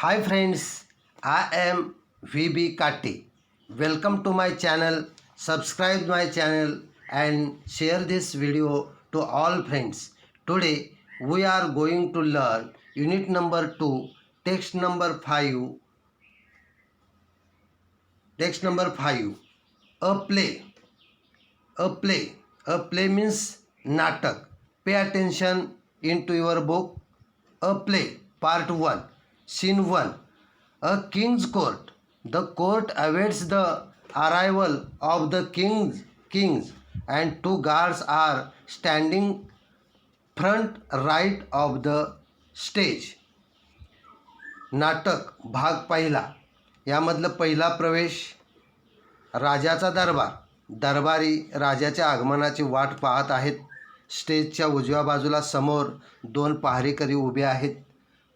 Hi friends, I am VB Katti. Welcome to my channel. Subscribe my channel and share this video to all friends. Today we are going to learn unit number 2, text number 5. Text number 5. A play. A play. A play means natak. Pay attention into your book. A play. Part 1. Scene 1. A king's court. The court awaits the arrival of the kings and two guards are standing front right of the stage. नाटक भाग पहिला. यामधलं पहिला प्रवेश. राजाचा दरबार. दरबारी राजाच्या आगमनाची वाट पाहत आहेत. स्टेजच्या उजव्या बाजूला समोर दोन पहारेकरी उभे आहेत.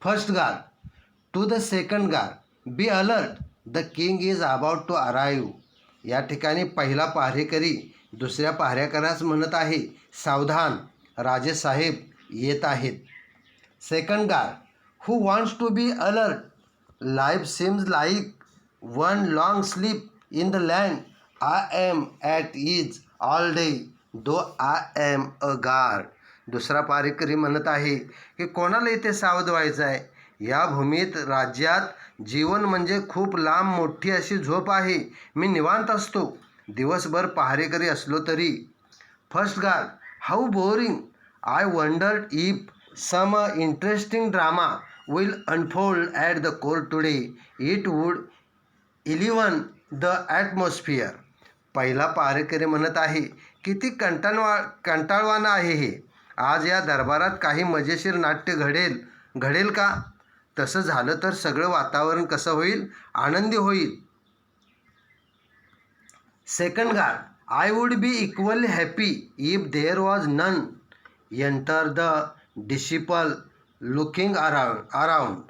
First guard to the second guard, be alert, the king is about to arrive. या ठिकाणी पहिला पहारेकरी दुसऱ्या पहारेकऱ्यास म्हणत आहे, सावधान, राजेसाहेब येत आहेत. Second guard who wants to be alert, life seems like one long sleep in the land, I am at ease all day though I am a guard. दुसरा पहारेकरी म्हणत आहे की कोणाला इथे सावध व्हायचं आहे. या भूमीत राज्यात जीवन म्हणजे खूप लांब मोठी अशी झोप आहे. मी निवांत असतो दिवसभर पहारेकरी असलो तरी. First guard how boring, I wondered if some interesting drama will unfold at the court today, it would enliven the atmosphere. पहिला पहारेकरी म्हणत आहे किती कंटाळवाणं आहे हे. आज या दरबारात काही मजेशीर नाट्य घडेल का. तसं झालं तर सगळं वातावरण कसं होईल, आनंदी होईल. Second guard I would be equally happy if there was none. Enter the disciple looking around.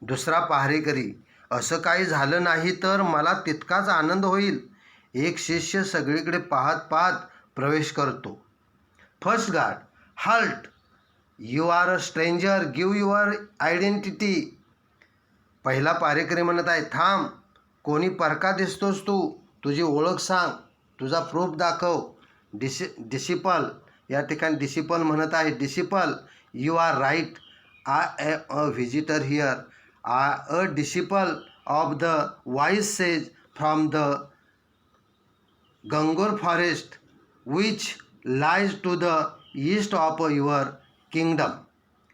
दुसरा पहारेकरी असं काही झालं नाही तर मला तितकाच आनंद होईल. एक शिष्य सगळीकडे पाहत पाहत प्रवेश करतो. First guard halt, you are a stranger, give your identity. पहिला पहारेकरी म्हणत आहे, थांब, कोणी परका दिसतोस तू, तुझी ओळख सांग, तुझा प्रूफ दाखव. डिसिपल या ठिकाणी डिसिपल म्हणत आहे, disciple you are right, I am a visitor here, a disciple of the wise sage from the Gangor forest which lies to the east of your kingdom.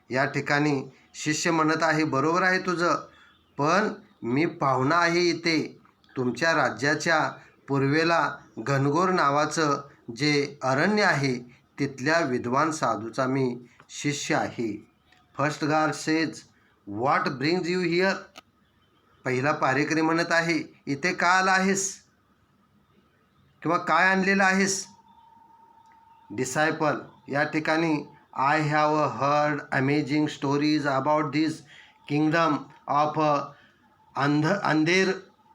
या ठिकाणी शिष्य म्हणत आहे, बरोबर आहे तुझं, पण मी पाहुणा आहे इथे. तुमच्या राज्याच्या पूर्वेला घनघोर नावाचं जे अरण्य आहे तिथल्या विद्वान साधूचा मी शिष्य आहे. First guard says what brings you here. पहिला पहारेकरी म्हणत आहे, इथे का आला आहेस किंवा काय आणलेलं आहेस. डिसायपल या ठिकाणी I have heard amazing stories about this kingdom of Andher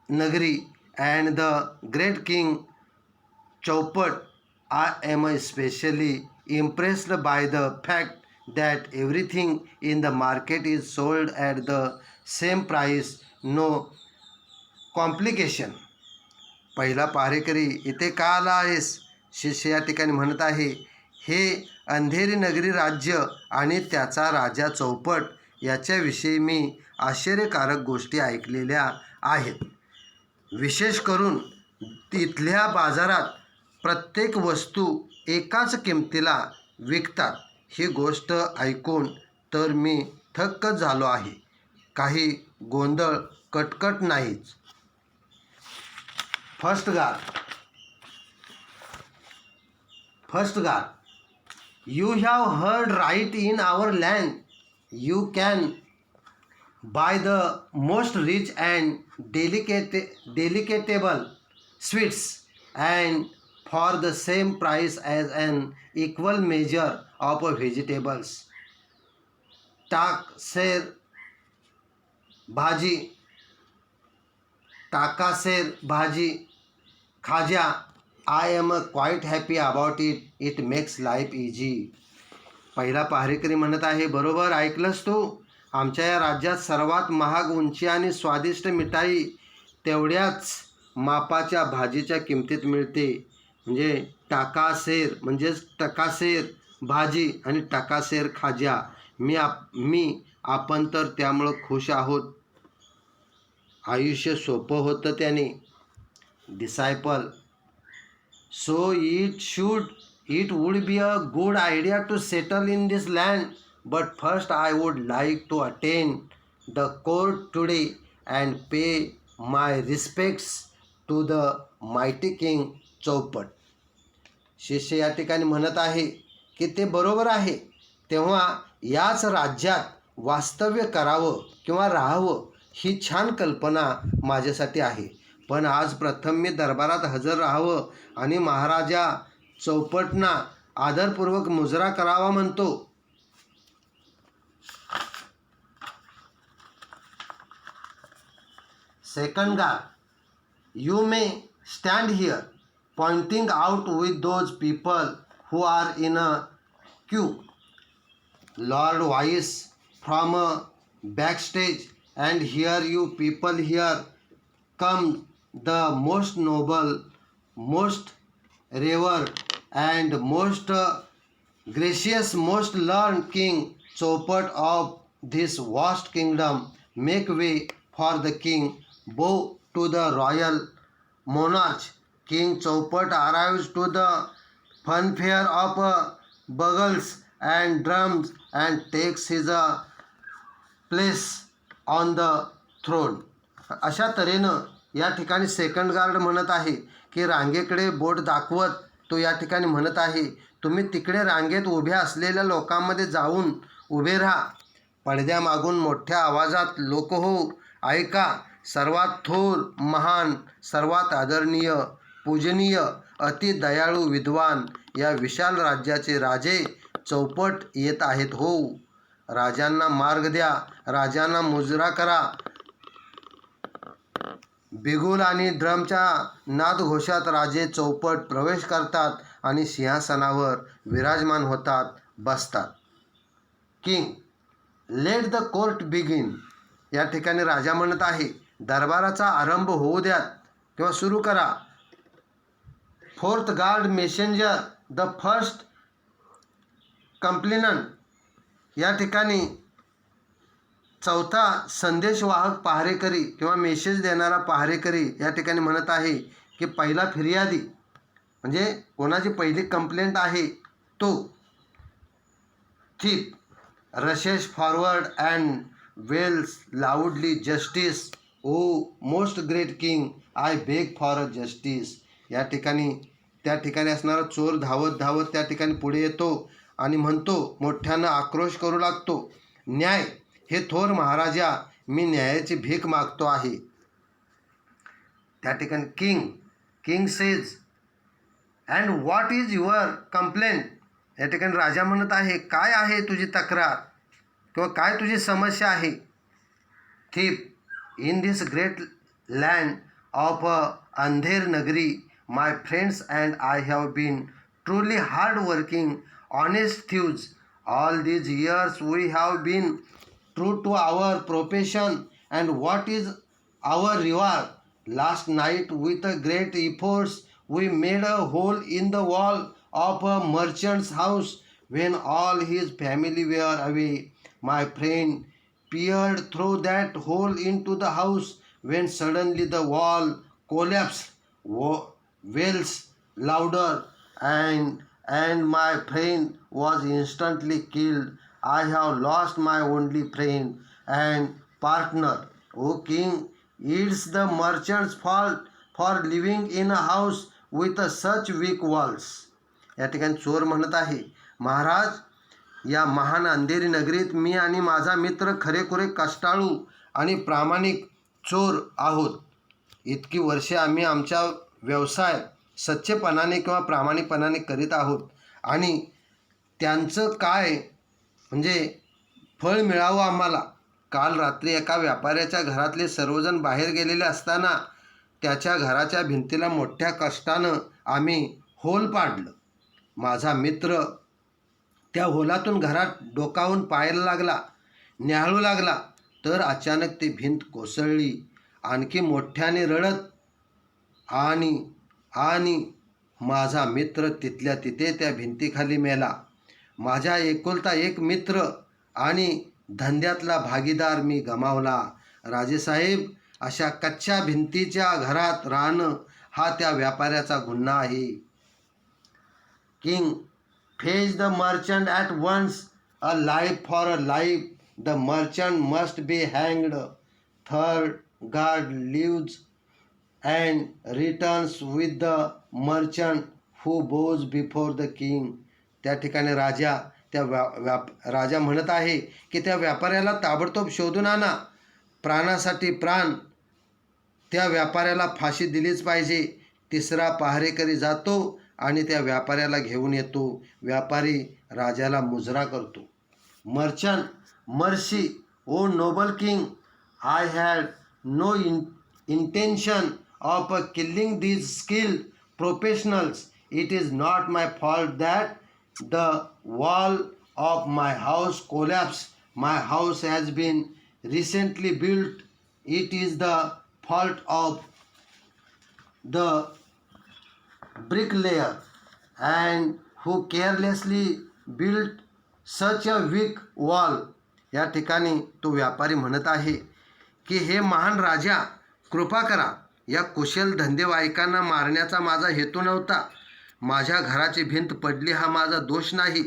Nagari and the great king Chaupat. I am specially impressed by the fact that everything in the market is sold at the same price, no complication. पहिला पहारेकरी इथे का आला आहेस. शिष्य या ठिकाणी म्हणत आहे, हे अंधेरी नगरी राज्य आणि त्याचा राजा चौपट याच्याविषयी मी आश्चर्यकारक गोष्टी ऐकलेल्या आहेत. विशेष करून तिथल्या बाजारात प्रत्येक वस्तू एकाच किमतीला विकतात. ही गोष्ट ऐकून तर मी थक्कच झालो आहे. काही गोंधळ कटकट नाहीच. First guard you have heard right, in our land you can buy the most rich and delectable sweets and for the same price as an equal measure of vegetables. टाकासेर भाजी खाजा. I am quite happy about it. It makes life easy. पहिला पहारेकरी म्हणत आहे, बरोबर ऐकलंस तू, आमच्या या राज्यात सर्वात महाग उंची आणि स्वादिष्ट मिठाई तेवढ्याच मापाच्या भाजीच्या किमतीत मिळते. म्हणजे टाकासेर म्हणजेच टकासेर भाजी आणि टकासेर खाजा. आपण तर त्यामुळं खुश आहोत. आयुष्य सोपं होतं त्याने. Disciple, so it would be a good idea to settle in this land, but first I would like to attend the court today and pay my respects to the mighty king चौपट. शिष्य या ठिकाणी म्हणत आहे की ते बरोबर आहे. तेव्हा याच राज्यात वास्तव्य करावं किंवा राहावं ही छान कल्पना माझ्यासाठी आहे. पण आज प्रथम मी दरबारात हजर राहावं आणि महाराजा चौपटना आदरपूर्वक मुजरा करावा म्हणतो. Second guard, you may stand here, pointing out with those people who are in a queue. Loud voice from a backstage, and here you people here come the most noble, most revered and most gracious, most learned king Chaupat of this vast kingdom. Make way for the king, bow to the royal monarch. King Chaupat arrives to the funfair of bugles and drums and takes his place on the throne. अशा तऱ्हेनं या ठिकाणी second guard म्हणत आहे की रांगेकडे बोट दाखवत तो या ठिकाणी म्हणत आहे, तुम्ही तिकडे रांगेत उभ्या असलेल्या लोकांमध्ये जाऊन उभे राहा. पडद्यामागून मोठ्या आवाजात लोक हो ऐका, सर्वात थोर, महान, सर्वात आदरणीय, पूजनीय, अति दयाळू, विद्वान या विशाल राज्याचे राजे चौपट येत आहेत हो. राजांना मार्ग द्या, राजांना मुजरा करा. बिगुल आणि ड्रमच्या नादघोषात राजे चौपट प्रवेश करतात आणि सिंहासनावर विराजमान होतात, बसतात. King, let the court begin. या ठिकाणी राजा म्हणत आहे, दरबाराचा आरंभ होऊ द्यात किंवा सुरू करा. Fourth guard messenger, the first complainant. या ठिकाणी चौथा संदेशवाहक पहारेकरी किंवा मेसेज देणारा पहारेकरी या ठिकाणी म्हणत आहे की पहिला फिर्यादी म्हणजे कोणाची पहिली कंप्लेंट आहे तो. Thief rushes forward and wails loudly, justice, O most great king, I beg for a justice. या ठिकाणी त्या ठिकाणी असणारा चोर धावत धावत त्या ठिकाणी पुढे येतो आणि म्हणतो, मोठ्यानं आक्रोश करू लागतो, न्याय हे थोर महाराजा, मी न्यायाची भीक मागतो आहे. त्या ठिकाणी king says, and what is your complaint. या ठिकाणी राजा म्हणत आहे, काय आहे तुझी तक्रार किंवा काय तुझी समस्या आहे. Thief, in this great land of Andher Nagari, my friends and I have been truly hard working honest thieves. All these years we have been true to our profession, and what is our reward? Last night with a great efforts we made a hole in the wall of a merchant's house. When all his family were away, my friend peered through that hole into the house, when suddenly the wall collapsed. Wails louder and my friend was instantly killed. I have lost my only friend and partner. O king, it's the merchant's fault for living in a house with such weak walls. या ठिकाणी चोर म्हणत आहे, महाराज, या महान अंधेरी नगरीत मी आणि माझा मित्र खरेखुरे कष्टाळू आणि प्रामाणिक चोर आहोत. इतकी वर्षे आम्ही आमचा व्यवसाय सच्चेपणाने किंवा प्रामाणिकपणाने करीत आहोत आणि त्यांचं काय म्हणजे फळ मिळावं आम्हाला. काल रात्री एका व्यापाऱ्याच्या घरातले सर्वजण बाहेर गेलेले असताना त्याच्या घराच्या भिंतीला मोठ्या कष्टानं आम्ही होल पाडलं. माझा मित्र त्या होलातून घरात डोकावून पाहायला लागला. न्याहाळू लागला तर अचानक ती भिंत कोसळली. आणखी मोठ्याने रडत आणि आणि माझा मित्र तिथल्या तिथे त्या भिंतीखाली मेला. माझा एकुलता एक मित्र आणि धंद्यातला भागीदार मी गमावला. राजेसाहेब, अशा कच्च्या भिंतीच्या घरात राहणं हा त्या व्यापाऱ्याचा गुन्हा आहे. King, fetch the merchant at once. A life for a life. The merchant must be हँग्ड. Third guard leaves and returns with the merchant who bows before the king. त्या ठिकाणी राजा म्हणत आहे की त्या व्यापाऱ्याला ताबडतोब शोधून आणा. प्राणासाठी प्राण. त्या व्यापाऱ्याला फाशी दिलीच पाहिजे. तिसरा पहारेकरी जातो आणि त्या व्यापाऱ्याला घेऊन येतो. व्यापारी राजाला मुजरा करतो. Merchant, mercy, O noble king, I had no intention of killing these skilled professionals. It is not my fault that the wall of my house collapsed. My house has been recently built. It is the fault of the bricklayer and who carelessly built such a weak wall. या ठिकाणी तो व्यापारी म्हणत आहे की हे महान राजा, कृपा करा. या कुशल धंदेवाईकांना मारण्याचा माझा हेतू नव्हता. माझ्या घराची भिंत पडली हा माझा दोष नाही.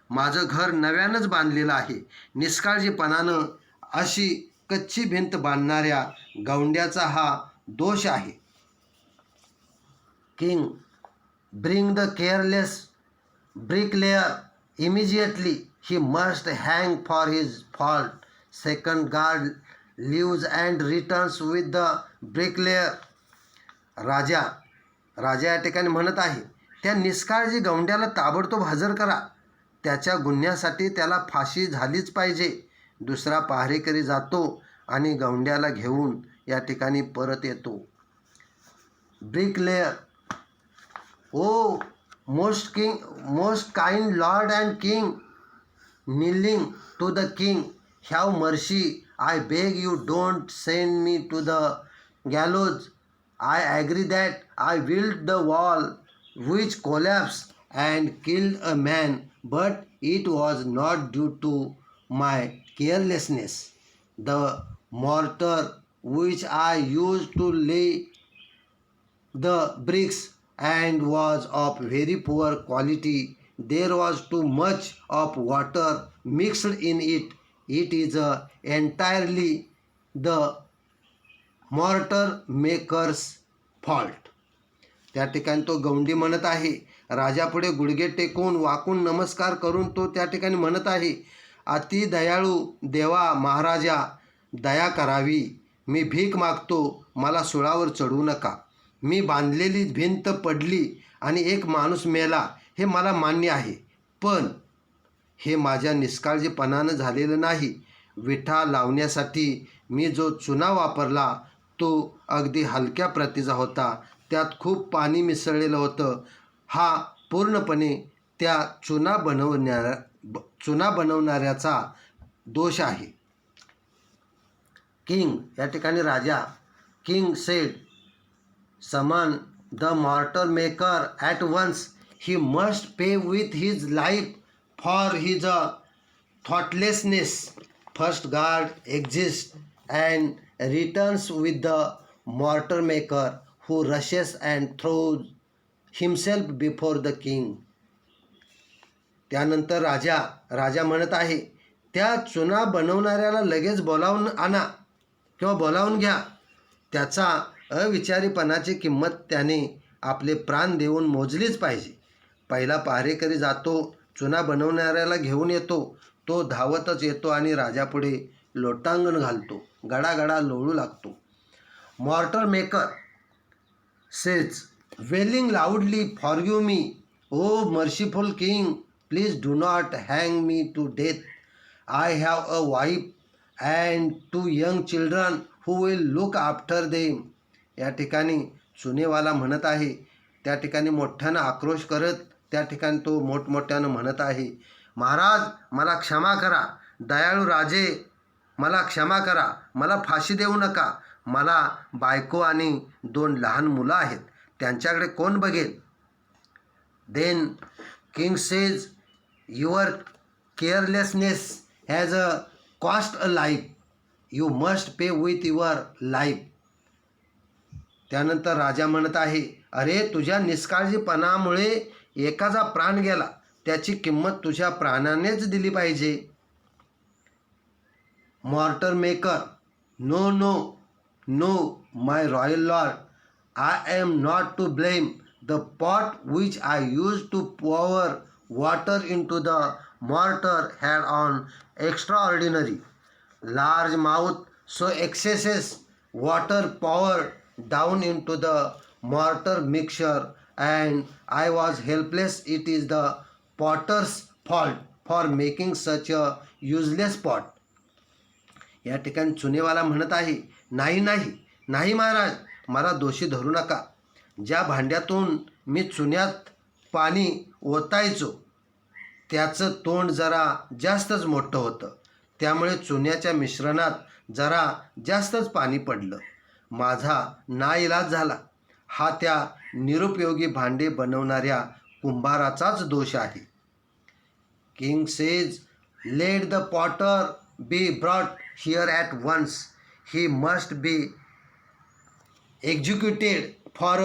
माझं घर नव्यानंच बांधलेलं आहे. निष्काळजीपणानं अशी कच्ची भिंत बांधणाऱ्या गौंड्याचा हा दोष आहे. King, bring the careless bricklayer immediately. He must hang for his fault. Second guard leaves and returns with the bricklayer. राजा या ठिकाणी म्हणत आहे, त्या निष्काळजी गौंड्याला ताबडतोब हजर करा. त्याच्या गुन्ह्यासाठी त्याला फाशी झालीच पाहिजे. दुसरा पहारेकरी जातो आणि गौंड्याला घेऊन या ठिकाणी परत येतो. Bricklayer, O most kind lord and king, kneeling to the king, have mercy. I beg you, don't send me to the gallows. I agree that I built the wall which collapsed and killed a man, but it was not due to my carelessness. The mortar which I used to lay the bricks and was of very poor quality. There was too much of water mixed in it. It is entirely the mortar maker's fault. त्या ठिकाणी तो गौंडी म्हणत आहे. राजापुढे गुडघे टेकून वाकून नमस्कार करून तो त्या ठिकाणी म्हणत आहे, अति दयाळू देवा महाराजा, दया करावी. मी भीक मागतो, मला सुळावर चढवू नका. मी बांधलेली भिंत पडली आणि एक माणूस मेला हे मला मान्य आहे, पण हे माझ्या निष्काळजीपणानं झालेलं नाही. विठा लावण्यासाठी मी जो चुना वापरला तो अगदी हलक्या प्रतीचा होता. त्यात खूप पाणी मिसळलेलं होतं. हा पूर्णपणे त्या चुना बनवणाऱ्याचा दोष आहे. किंग, या ठिकाणी राजा, king said, summon the mortar maker at once. He must pay with his life for his thoughtlessness. First guard exists and returns with the mortar maker, who rushes and throws himself before the king. त्यानंतर राजा म्हणत आहे, त्या चुना बनवणाऱ्याला लगेच बोलावून आणा किंवा बोलावून घ्या. त्याचा अविचारीपणाची किंमत त्याने आपले प्राण देऊन मोजलीच पाहिजे. पहिला पहारेकरी जातो, चुना बनवणाऱ्याला घेऊन येतो. तो धावतच येतो आणि राजापुढे लोटांगण घालतो, गडागडा लोळू लागतो. Mortar maker says, wailing loudly, forgive me, O merciful king, please do not hang me to death. I have a wife and 2 young children who will look after them. या ठिकाणी चुनेवाला म्हणत आहे, त्या ठिकाणी मोठ्यानं आक्रोश करत त्या ठिकाणी तो मोठमोठ्यानं म्हणत आहे, महाराज मला क्षमा करा. दयाळू राजे, मला क्षमा करा, मला फाशी देऊ नका. मला बायको आणि 2 लहान मुलं आहेत, त्यांच्याकडे कोण बघेल? Then king says, your carelessness has a cost a life. You must pay with your life. त्यानंतर राजा म्हणत आहे, अरे तुझ्या निष्काळजीपणामुळे एकाचा प्राण गेला, त्याची किंमत तुझ्या प्राणानेच दिली पाहिजे. Mortar maker, no no no my royal lord, I am not to blame. The pot which I use to pour water into the mortar had an extraordinary large mouth, so excesses water poured down into the mortar mixture and I was helpless. It is the potter's fault for making such a useless pot. या ठिकाणी चुनेवाला म्हणत आहे, नाही नाही नाही महाराज, मला दोषी धरू नका. ज्या भांड्यातून मी चुन्यात पाणी ओतायचो त्याचं तोंड जरा जास्तच मोठं होतं, त्यामुळे चुन्याच्या मिश्रणात जरा जास्तच पाणी पडलं. माझा नाइलाज झाला. हा त्या निरुपयोगी भांडे बनवणाऱ्या कुंभाराचाच दोष आहे. King says, let the potter be brought here at once. He must be executed for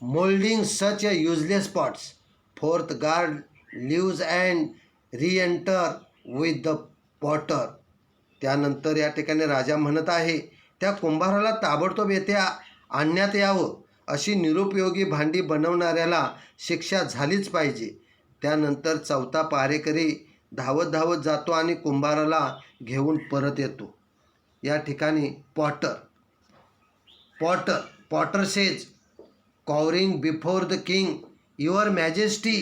moulding such a useless pots. Fourth guard leaves and re-enter with the potter. त्यानंतर या ठिकाणी राजा म्हणत आहे, त्या कुंभाराला ताबडतोब येथे आणण्यात यावं. अशी निरुपयोगी भांडी बनवणाऱ्याला शिक्षा झालीच पाहिजे. त्यानंतर चौथा पहारेकरी धावत धावत जातो आणि कुंभाराला घेऊन परत येतो. या ठिकाणी potter says, cowering before the king, your majesty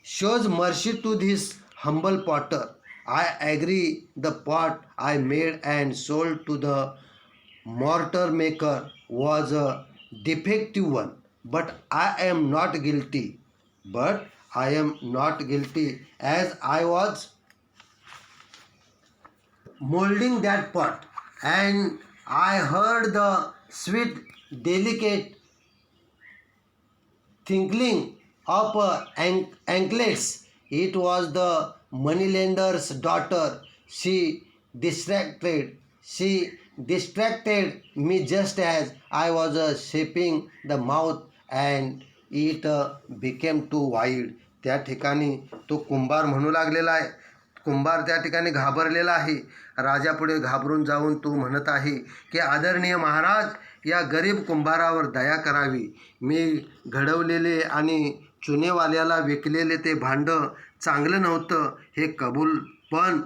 shows mercy to this humble potter. I agree the pot I made and sold to the mortar maker was a defective one, but I am not guilty. But I am not guilty as I was molding that pot and I heard the sweet delicate tinkling of anklets. It was the moneylender's daughter. She distracted me just as I was shaping the mouth and it became too wide. त्या ठिकाणी तो कुंभार म्हणू लागलेला आहे. कुंभार त्या ठिकाणी घाबरलेला आहे. राजापुढे घाबरून जाऊन तो म्हणत आहे की आदरणीय महाराज, या गरीब कुंभारावर दया करावी. मी घडवलेले आणि चुनेवाल्याला विकलेले ते भांडं चांगलं नव्हतं हे कबूल, पण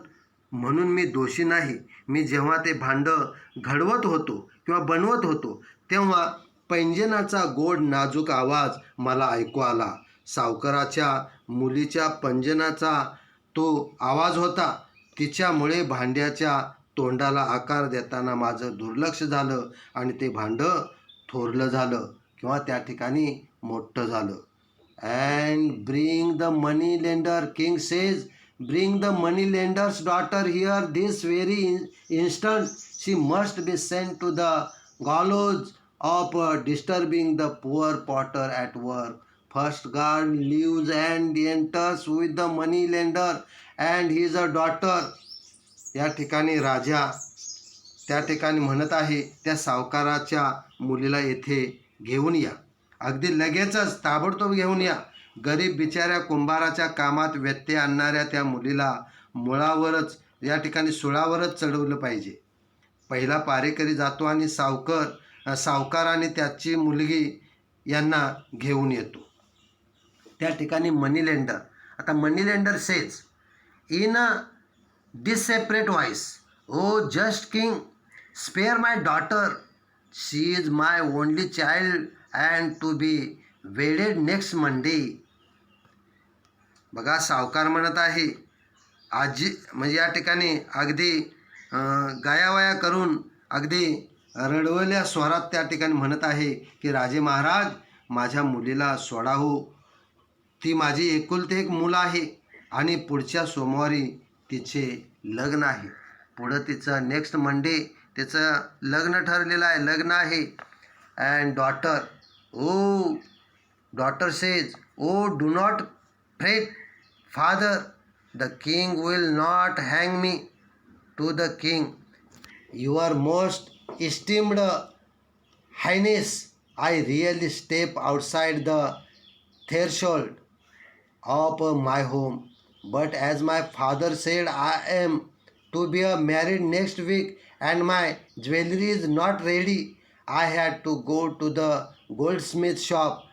म्हणून मी दोषी नाही. मी जेव्हा ते भांडं घडवत होतो किंवा बनवत होतो तेव्हा पैंजनाचा गोड नाजूक आवाज मला ऐकू आला. सावकाराच्या मुलीच्या पैंजनाचा तो आवाज होता. तिच्यामुळे भांड्याच्या तोंडाला आकार देताना माझं दुर्लक्ष झालं आणि ते भांडं थोरलं झालं किंवा त्या ठिकाणी मोठं झालं. And bring the money lender, king says, bring the money lender's daughter here this very instant. She must be sent to the gallows of disturbing the poor potter at work. First guard leaves and enters with the money lender and his daughter. या ठिकाणी राजा त्या ठिकाणी म्हणत आहे, त्या सावकाराच्या मुलीला येथे घेऊन या, अगदी लगेचच ताबडतोब घेऊन या. गरीब बिचाऱ्या कुंभाराच्या कामात व्यत्यय आणणाऱ्या त्या मुलीला मुळावरच या ठिकाणी सुळावरच चढवलं पाहिजे. पहिला पारेकरी जातो आणि सावकार आणि त्याची मुलगी यांना घेऊन येतो. त्या ठिकाणी मनी लेंडर, आता money lender says in a desperate voice, O just king, spare my daughter, she is my only child and to be wedded next Monday. बघा, सावकार म्हणत आहे, आजी म्हणजे या ठिकाणी अगदी गायावाया करून अगदी रडवल्या स्वरात त्या ठिकाणी म्हणत आहे की राजे महाराज, माझ्या मुलीला सोडा हो. ती माझी एकुलते एक मूल आहे आणि पुढच्या सोमवारी तिचे लग्न आहे. पुढं तिचं नेक्स्ट मंडे त्याचं लग्न ठरलेलं आहे, लग्न आहे. And daughter says, O do not fret father, the king will not hang me. To the king, your most esteemed highness, I really step outside the threshold of my home. But as my father said, I am to be married next week and my jewelry is not ready. I had to go to the goldsmith shop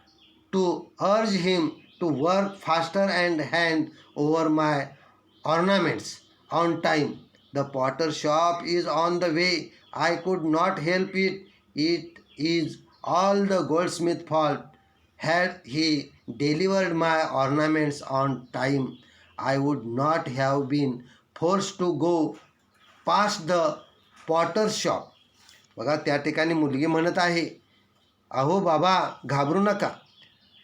to urge him to work faster and hand over my ornaments on time. The potter shop is on the way. I could not help it. It is all the goldsmith's fault. Had he delivered my ornaments on time, I would not have been forced to go past the potter's shop. बघा त्या ठिकाणी मुलगी म्हणत आहे, अहो बाबा घाबरू नका,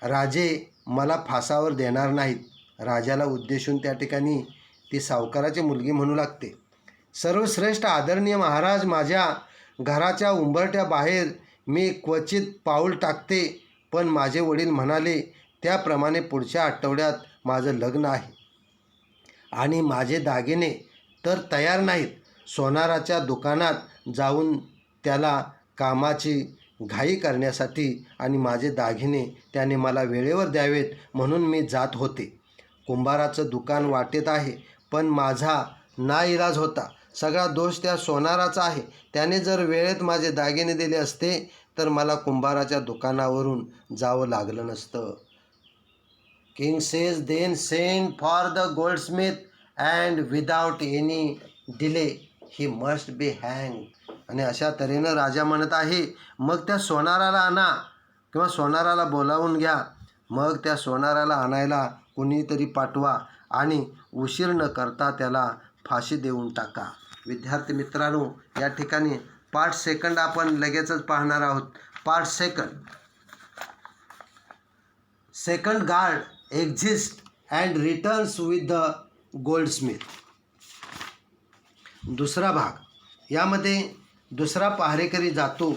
राजे मला फासावर देणार नाहीत. राजाला उद्देशून त्या ठिकाणी ती सावकाराची मुलगी म्हणू लागते, सर्वश्रेष्ठ आदरणीय महाराज, माझ्या घराच्या उंबरट्या बाहेर मी क्वचित पाऊल टाकते, पण माझे वडील म्हणाले त्याप्रमाणे पुढच्या आठवड्यात माझं लग्न आहे आणि माझे दागिने तर तयार नाहीत. सोनाराच्या दुकानात जाऊन त्याला कामाची घाई करण्यासाठी आणि माझे दागिने त्याने मला वेळेवर द्यावेत म्हणून मी जात होते. कुंभाराचं दुकान वाटेत आहे, पण माझा नाइलाज होता. सगळा दोष त्या सोनाराचा आहे. त्याने जर वेळेत माझे दागिने दिले असते तर मला कुंभाराच्या दुकानावरून जावं लागलं नसतं. King says, then send for the goldsmith and without any delay he must be hang. आणि अशा तऱ्हेनं राजा म्हणत आहे, मग त्या सोनाराला आणा किंवा सोनाराला बोलावून घ्या. मग त्या सोनाराला आणायला कुणीतरी पाठवा आणि उशीर न करता त्याला फाशी देऊन टाका. विद्यार्थी मित्रांनो, या ठिकाणी पार्ट सेकंड आपण लगेचच पाहणार आहोत. Part second guard exist and returns with the Goldsmith. दुसरा भाग, यामध्ये दुसरा पहारेकरी जातो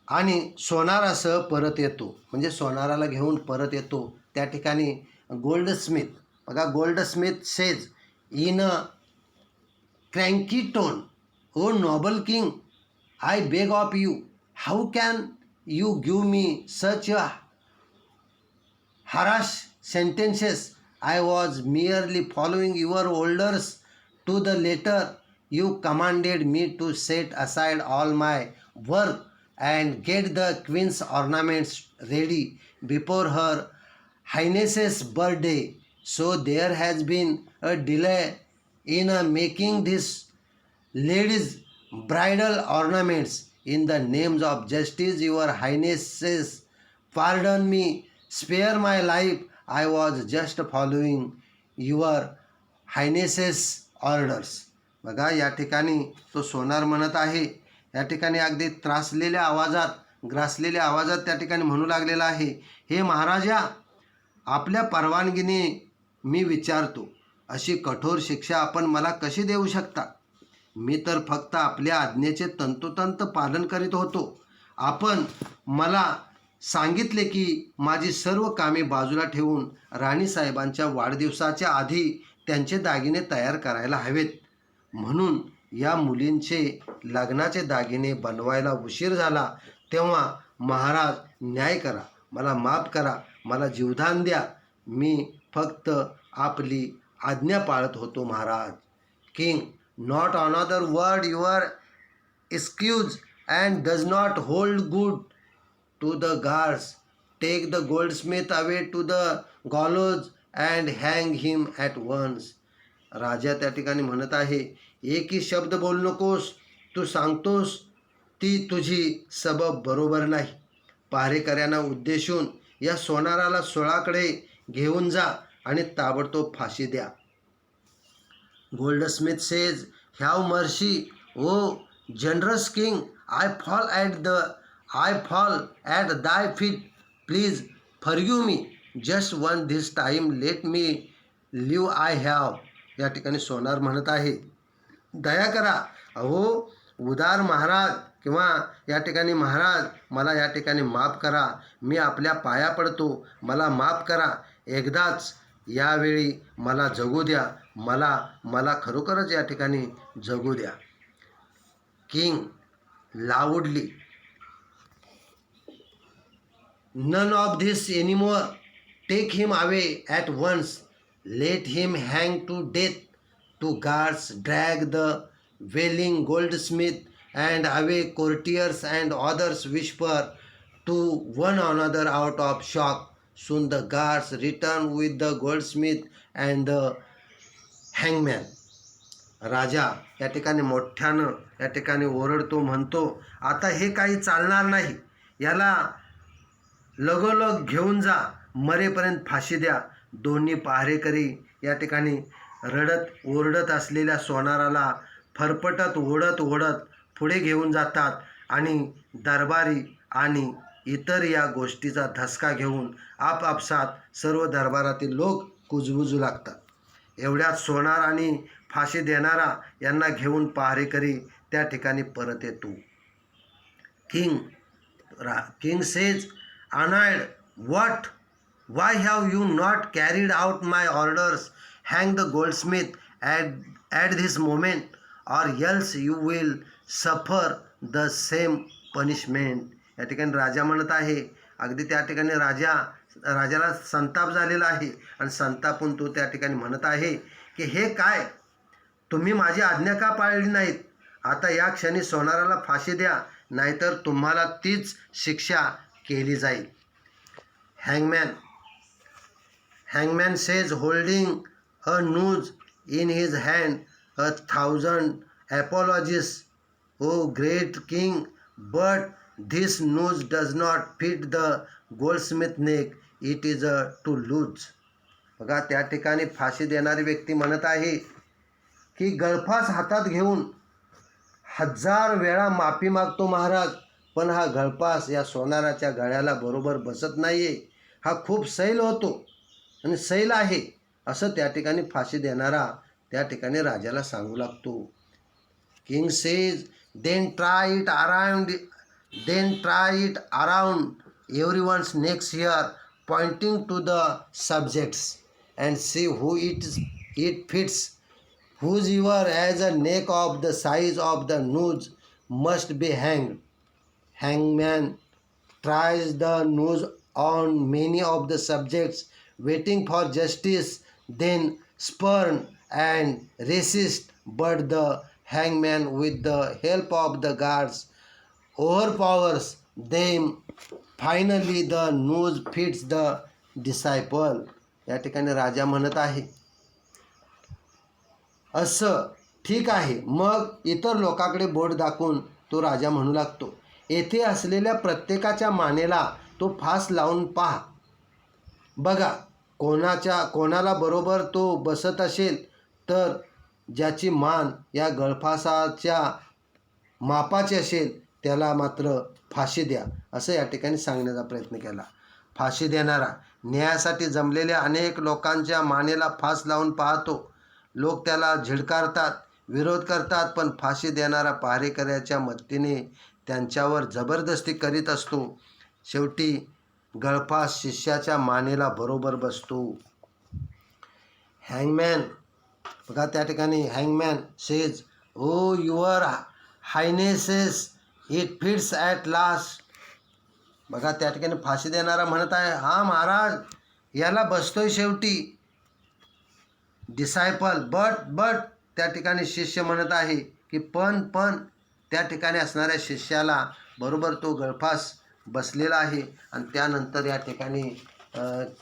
आणि सोनारासह परत येतो, म्हणजे सोनाराला घेऊन परत येतो. त्या ठिकाणी गोल्डस्मिथ, बघा goldsmith says in a cranky tone, O noble king, I beg of you, how can you give me such a harsh sentences? I was merely following your orders to the letter. You commanded me to set aside all my work and get the queen's ornaments ready before her highness's birthday. So there has been a delay in making this lady's bridal ornaments. In the names of justice, your highnesses, pardon me, spare my life. I was just following your highnesses orders. बघा या ठिकाणी तो सोनार म्हणत आहे, या ठिकाणी अगदी ग्रासलेल्या आवाजात त्या ठिकाणी म्हणू लागलेला आहे, हे महाराजा, आपल्या परवानगीने मी विचारतो, अशी कठोर शिक्षा आपण मला कशी देऊ शकता? मी तर फक्त आपल्या आज्ञेचे तंतोतंत पालन करीत होतो. आपण मला सांगितले की माझी सर्व कामे बाजूला ठेवून राणीसाहेबांच्या वाढदिवसाच्या आधी त्यांचे दागिने तयार करायला हवेत. म्हणून या मुलींचे लग्नाचे दागिने बनवायला उशीर झाला. तेव्हा महाराज न्याय करा, मला माफ करा, मला जीवदान द्या. मी फक्त आपली आज्ञा पाळत होतो Maharaj. King, not another word your excuse and does not hold good to the guards. Take the goldsmith away to the gallows and hang him at once. राजा त्या ठिकाणी म्हणत आहे, एकही शब्द बोलू नकोस, तू सांगतोस ती तुझी सबब बरोबर नाही. पहारेकऱ्यांना उद्देशून या सोनाराला सोळाकडे घेऊन जा आणि ताबडतोब फाशी द्या. Goldsmith says, have mercy O generous king, I fall at thy feet. Please forgive me. Just once this time let me live. I have या ठिकाणी सोनार म्हणत आहे, दया करा. अहो उदार महाराज किंवा या ठिकाणी महाराज, मला या ठिकाणी माफ करा. मी आपल्या पाया पडतो, मला माफ करा. एकदाच यावेळी मला जगू द्या. मला मला खरोखरच या ठिकाणी जगू द्या. King loudly, none of this anymore. Take him away at once. Let him hang to death. Two guards drag the wailing goldsmith and away courtiers and others whisper to one another out of shock. Soon the guards return with the goldsmith and the hangman. राजा या ठिकाणी मोठ्यानं या ठिकाणी ओरडतो, म्हणतो, आता हे काही चालणार नाही. याला लगोलग घेऊन जा, मरेपर्यंत फाशी द्या. दोन्ही पहारेकरी या ठिकाणी रडत ओरडत असलेल्या सोनाराला फरफटत ओढत ओढत पुढे घेऊन जातात आणि दरबारी आणि इतर या गोष्टीचा धसका घेऊन आपापसात सर्व दरबारातील लोक कुजबुजू लागतात. एवढ्यात सोनार आणि फाशी देणारा यांना घेऊन पहारेकरी त्या ठिकाणी परत येतो. King says annoyed, what, why have you not carried out my orders? Hang the goldsmith at this moment or else you will suffer the same punishment. या ठिकाणी राजा म्हणत आहे, अगदी त्या ठिकाणी राजाला संताप झालेला आहे आणि संतापून तो त्या ठिकाणी म्हणत आहे की हे काय, तुम्ही माझी आज्ञा का पाळली नाहीत? आता या क्षणी सोनाराला फाशी द्या, नाहीतर तुम्हाला तीच शिक्षा केली जाईल. हँगमॅन says holding a noose in his hand, 1,000 apologies, O great king, but this noose does not fit the goldsmith neck. It is to lose. बघा त्या ठिकाणी फाशी देणारी व्यक्ती म्हणत आहे की गळफास हातात घेऊन 1000 वेळा माफी मागतो महाराज, पण हा गळफास या सोनाराच्या गळ्याला बरोबर बसत नाही आहे. हा खूप सैल होतो आणि सैल आहे असं त्या ठिकाणी फाशी देणारा त्या ठिकाणी राजाला सांगू लागतो. King says then try it around everyone's next here, pointing to the subjects, and see who it fits. Whose your as a neck of the size of the noose must be हँग्ड. Hangman tries the noose on many of the subjects, waiting for justice, then spurn and resist, but the hangman, with the help of the guards, overpowers them. Finally the noose fits the disciple. या ठिकाणी राजा म्हणत आहे, असं ठीक आहे. मग इतर लोकांकडे बोट दाखवून तो राजा म्हणू लागतो, येथे असलेल्या प्रत्येकाच्या मानेला तो फास लावून पहा. बघा कोणाला बरोबर तो बसत असेल तर ज्याची मान या गळफासाच्या मापाची असेल त्याला मात्र फाशी द्या, असं या ठिकाणी सांगण्याचा प्रयत्न केला. फाशी देणारा न्यायासाठी जमलेल्या अनेक लोकांच्या मानेला फास लावून पाहतो. लोक त्याला झिडकारतात, विरोध करतात, पण फाशी देणारा पहारेकऱ्याच्या मदतीने त्यांच्यावर जबरदस्ती करीत असतो. शेवटी गळफास शिष्याच्या मानेला बरोबर बसतो. हँगमॅन, बघा त्या ठिकाणी hangman says, O your highnesses, it fits at last. बघा त्या ठिकाणी फाशी देणारा म्हणत आहे, हा महाराज याला बसतोय शेवटी. डिसायपल, बट त्या ठिकाणी शिष्य म्हणत आहे की पण त्या ठिकाणी असणाऱ्या शिष्याला बरोबर तो गळफास बसलेला आहे. आणि त्यानंतर या ठिकाणी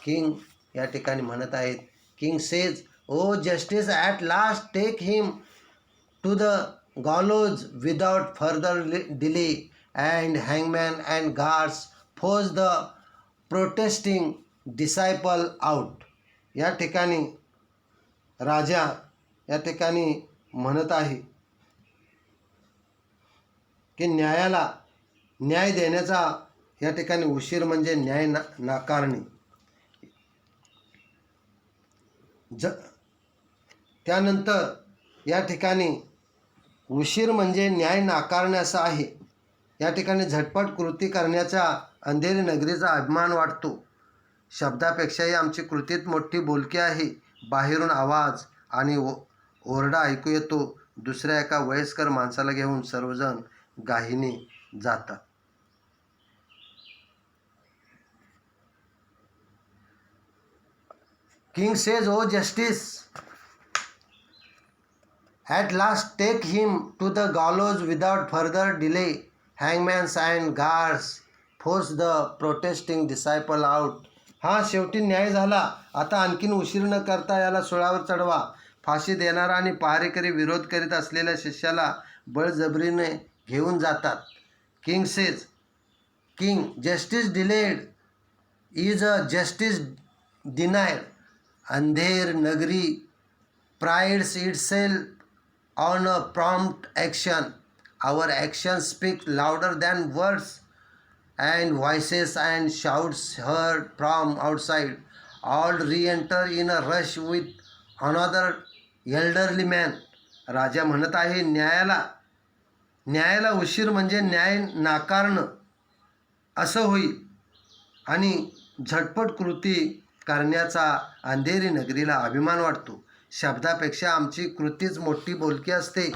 किंग या ठिकाणी म्हणत आहेत, king says, O justice at last take him to the gallows without further delay. And hangman and guards force the protesting disciple out. या ठिकाणी राजा या ठिकाणी म्हणत आहे की न्याय देण्याचा या ठिकाणी उशीर म्हणजे न्याय नाकारणे. त्यानंतर या ठिकाणी उशीर म्हणजे न्याय नाकारण्याचा आहे. या ठिकाणी झटपट कृती करण्याचा अंधेरी नगरीचा अभिमान वाटतो. शब्दापेक्षाही आमची कृतीत मोठी बोलकी आहे. बाहेरून आवाज आणि ओरडा ऐकू येतो. दुसऱ्या एका वयस्कर माणसाला घेऊन सर्वजण घाईने जातात. King says, O justice, at last take him to the gallows without further delay. Hangmans and guards force the protesting disciple out. हा शेवटी न्याय झाला. आता आणखीन उशीर न करता याला सुळावर चढवा. फाशी देणारा आणि पहारेकरी विरोध करीत असलेल्या शिष्याला बळजबरीने घेऊन जातात. King says, king, justice delayed is a justice डिनायड. Andher Nagari prides itself on a prompt action. Our actions speak louder than words, and voices and shouts heard from outside. All re-enter in a rush with another elderly man. राजा म्हणत आहे, न्यायाला उशीर म्हणजे न्याय नाकारणं असं होईल आणि झटपट कृती करण्याचा अंधेरी नगरीला अभिमान वाटतो. शब्दापेक्षा आमची कृतीच मोठी बोलकी असते.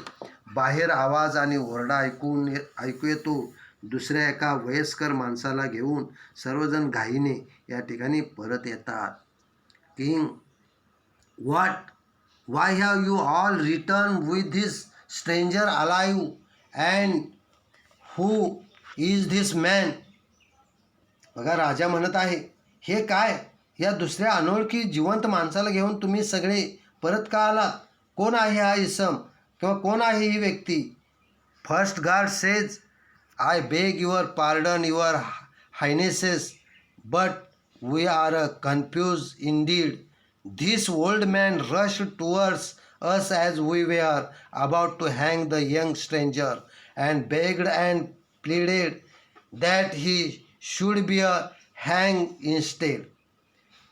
बाहेर आवाज आणि ओरडा ऐकू येतो. दुसऱ्या एका वयस्कर माणसाला घेऊन सर्वजण घाईने या ठिकाणी परत येतात. King, Y have you all return with this stranger alive, and who is this man? बघा, राजा म्हणत आहे, हे काय, या दुसऱ्या अनोळखी जिवंत माणसाला घेऊन तुम्ही सगळे परत का आलात? कोण आहे हा इसम किंवा कोण आहे ही व्यक्ती? First guard says, I beg your pardon your highnesses, but we are confuse indeed. This old man rush towards us as we were about to hang the young stranger, and begged and pleaded that he should be hanged instead.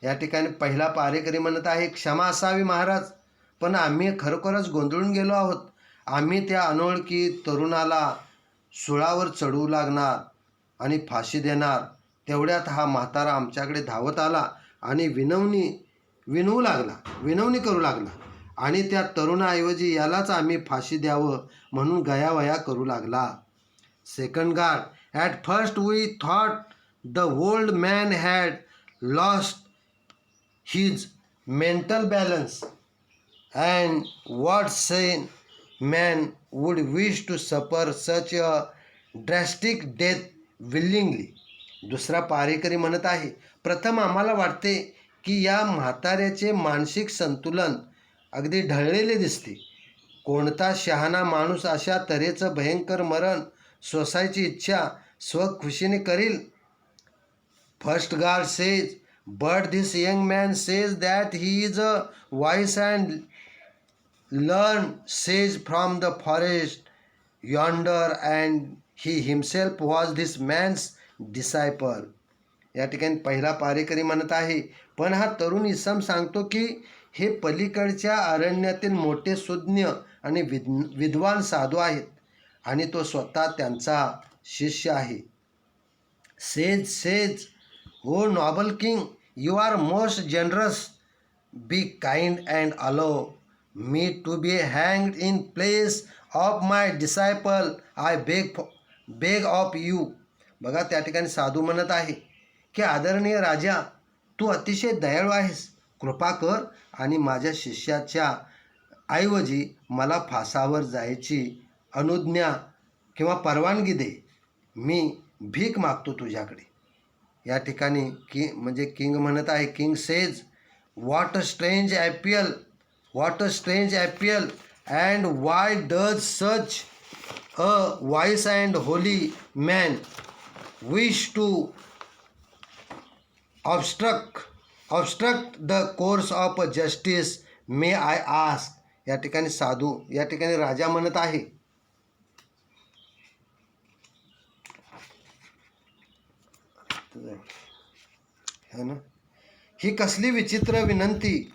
या ठिकाणी पहिला पहारेकरी म्हणत आहे, क्षमा असावी महाराज, पण आम्ही खरोखरच गोंधळून गेलो आहोत. आम्ही त्या अनोळखी तरुणाला सुळावर चढवू लागणार आणि फाशी देणार. तेवढ्यात हा म्हातारा आमच्याकडे धावत आला आणि विनवणी करू लागला आणि त्या तरुणाऐवजी यालाच आम्ही फाशी द्यावं म्हणून गयावया करू लागला. Second guard, at first we thought the old man had lost his mental balance, and what sane man would wish to suffer such a drastic death willingly? दुसरा पहारेकरी म्हणत आहे, प्रथम आम्हाला वाटते की या म्हाताऱ्याचे मानसिक संतुलन अगदी ढळलेले दिसते. कोणता शहाणा माणूस अशा तऱ्हेचं भयंकर मरण सोसायची इच्छा स्वखुशीने करील? First guard says, but this young man says that he is a wise and learned sage from the forest yonder, and he himself was this man's disciple. या ठिकाणी पहिला पहारेकरी म्हणत आहे, पण हा तरुण इसम सांगतो की हे पलीकडच्या अरण्यातील मोठे सुज्ञ आणि विद्वान साधू आहेत आणि तो स्वतः त्यांचा शिष्य आहे. Says, O noble king, you are most generous. Be kind and allow me to be hanged in place of my disciple. I beg of you. बघा, त्या ठिकाणी साधू म्हणत आहे की आदरणीय राजा, तू अतिशय दयाळू आहेस. कृपा कर आणि माझ्या शिष्याच्या ऐवजी मला फासावर जायची अनुज्ञा किंवा परवानगी दे. मी भीक मागतो तुझ्याकडे. या ठिकाणी किंग म्हणत आहे, king says, what a strange appeal and why does such a wise and holy man wish to obstruct the course of justice, may I ask. या ठिकाणी राजा म्हणत आहे, है ना, ही कसली विचित्र विनंती.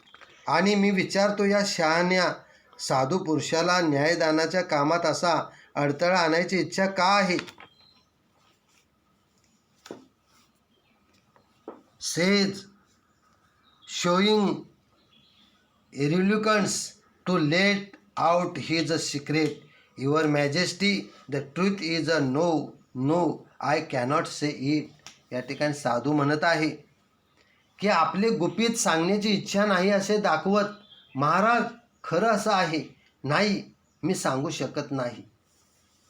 आणि मी विचारतो, या शहाण्या साधू पुरुषाला न्यायदानाच्या कामात असा अडथळा आणायची इच्छा का आहे? Says showing reluctance to let out his secret. Your Majesty, the truth is a no, no, I cannot say it. या ठिकाणी साधू म्हणत आहे की आपले गुपित सांगण्याची इच्छा नाही असे दाखवत, महाराज खरं असं आहे, नाही मी सांगू शकत नाही.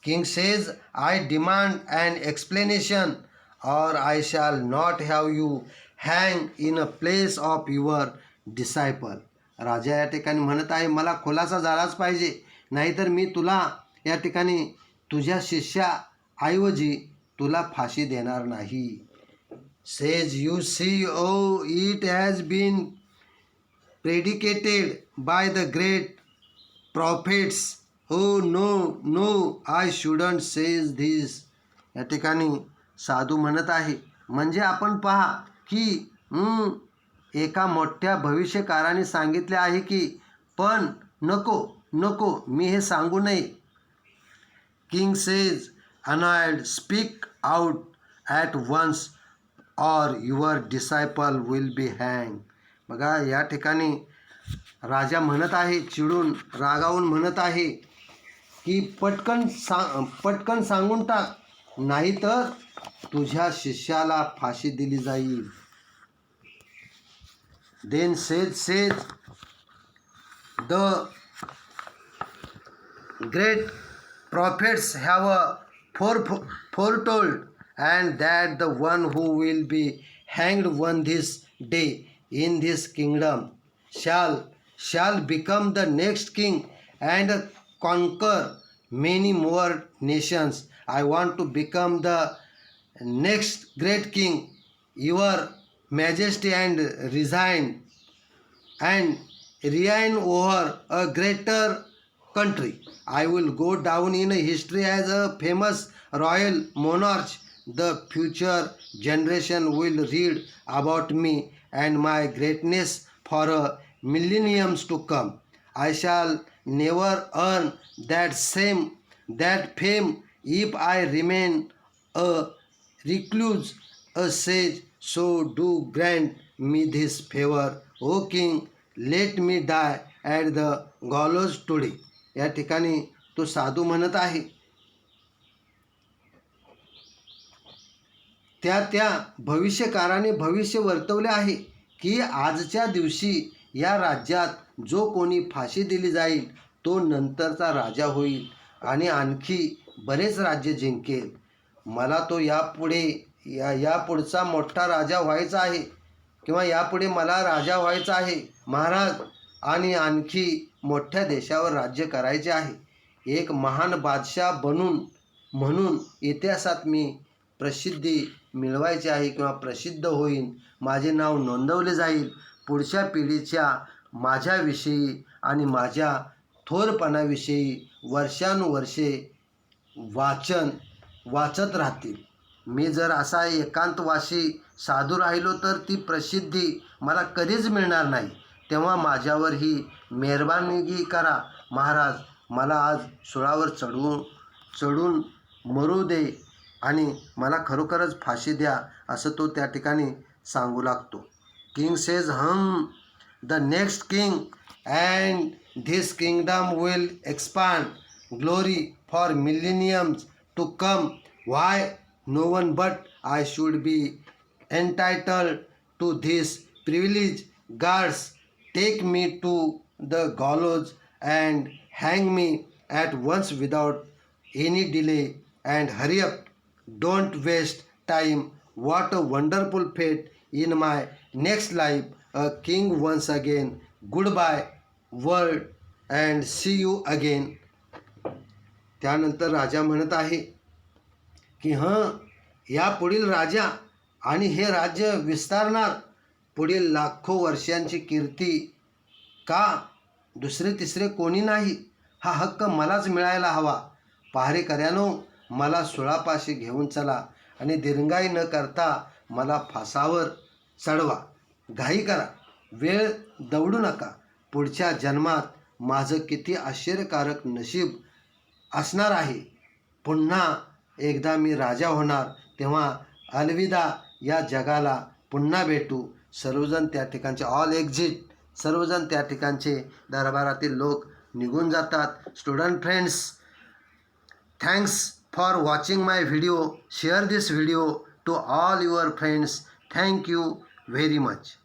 King says, I demand an explanation or I shall not have you hang in a place of your disciple. राजा या ठिकाणी म्हणत आहे, मला खुलासा झालाच पाहिजे, नाहीतर मी तुला या ठिकाणी तुझ्या शिष्याऐवजी तुला फाशी देणार नाही. Says, you see, oh, it has been predicated by the great prophets. Oh, no, no, I shouldn't say this. या ठिकाणी साधू म्हणत आहे, म्हणजे आपण पहा की एका मोठ्या भविष्यकाराने सांगितले आहे की, पण नको नको मी हे सांगू नये. King says, annoyed, speak out at once or your disciple will be hanged. बघा या ठिकाणी राजा म्हणत आहे, चिडून रागावून म्हणत आहे की पटकन सांगून टाक, नाहीतर तुझ्या शिष्याला फाशी दिली जाईल. Then says the great prophets have foretold, and that the one who will be hanged one this day in this kingdom shall become the next king and conquer many more nations. I want to become the next great king, your Majesty, and reign over a greater country. I will go down in history as a famous royal monarch. The future generation will read about me and my greatness for millenniums to come. I shall never earn that fame if I remain a recluse, a sage. So do grant me this favor, O king, let me die at the gallows today. या ठिकाणी तो साधू म्हणत आहे, त्या भविष्यकाराने भविष्य वर्तवले आहे की आजच्या दिवशी या राज्यात जो कोणी फाशी दिली जाईल तो नंतरचा राजा होईल आणि आणखी बरेच राज्य जिंकेल. मला तो यापुढचा मोठा राजा व्हायचा आहे, किंवा यापुढे मला राजा व्हायचा आहे महाराज, आणि आणखी मोठ्या देशावर राज्य करायचे आहे. एक महान बादशाह म्हणून इतिहासात मी प्रसिद्धी मिळवायची आहे, किंवा प्रसिद्ध होईन, माझे नाव नोंदवले जाईल. पुढच्या पिढीच्या माझ्याविषयी आणि माझ्या थोरपणाविषयी वर्षानुवर्षे वाचत राहतील. मी जर असा एकांतवासी साधू राहिलो तर ती प्रसिद्धी मला कधीच मिळणार नाही. तेव्हा माझ्यावर ही मेहरबानगी करा महाराज, मला आज सुळावर चढून मरू दे आणि मला खरोखरच फाशी द्या, असं तो त्या ठिकाणी सांगू लागतो. King says, the next king and this kingdom will expand glory for millenniums to come. Why no one but I should be entitled to this privilege. Guards, take me to the gallows and hang me at once without any delay, and hurry up. Don't waste time. What a wonderful fate in my next life, a king once again. Goodbye world and see you again. त्यानंतर राजा म्हणत आहे की यापुढील राजा आणि हे राज्य विस्तारणार, पुढील लाखो वर्षांची कीर्ती का दुसरे तिसरे कोणी नाही, हा हक्क मलाच मिळायला हवा. पहारेकऱ्यानो, मला सुळापाशी घेऊन चला आणि दिरंगाई न करता मला फासावर चढवा. घाई करा, वेळ दवडू नका. पुढच्या जन्मात माझं किती आश्चर्यकारक नशीब असणार आहे. पुन्हा एकदा मी राजा होणार, तेव्हा अलविदा या जगाला पुन्हा भेटू. सर्वजण त्या ठिकाणचे ऑल एक्झिट, सर्वजण त्या ठिकाणचे दरबारातील लोक निघून जातात. Student friends, thanks for watching my video. Share this video to all your friends. Thank you very much.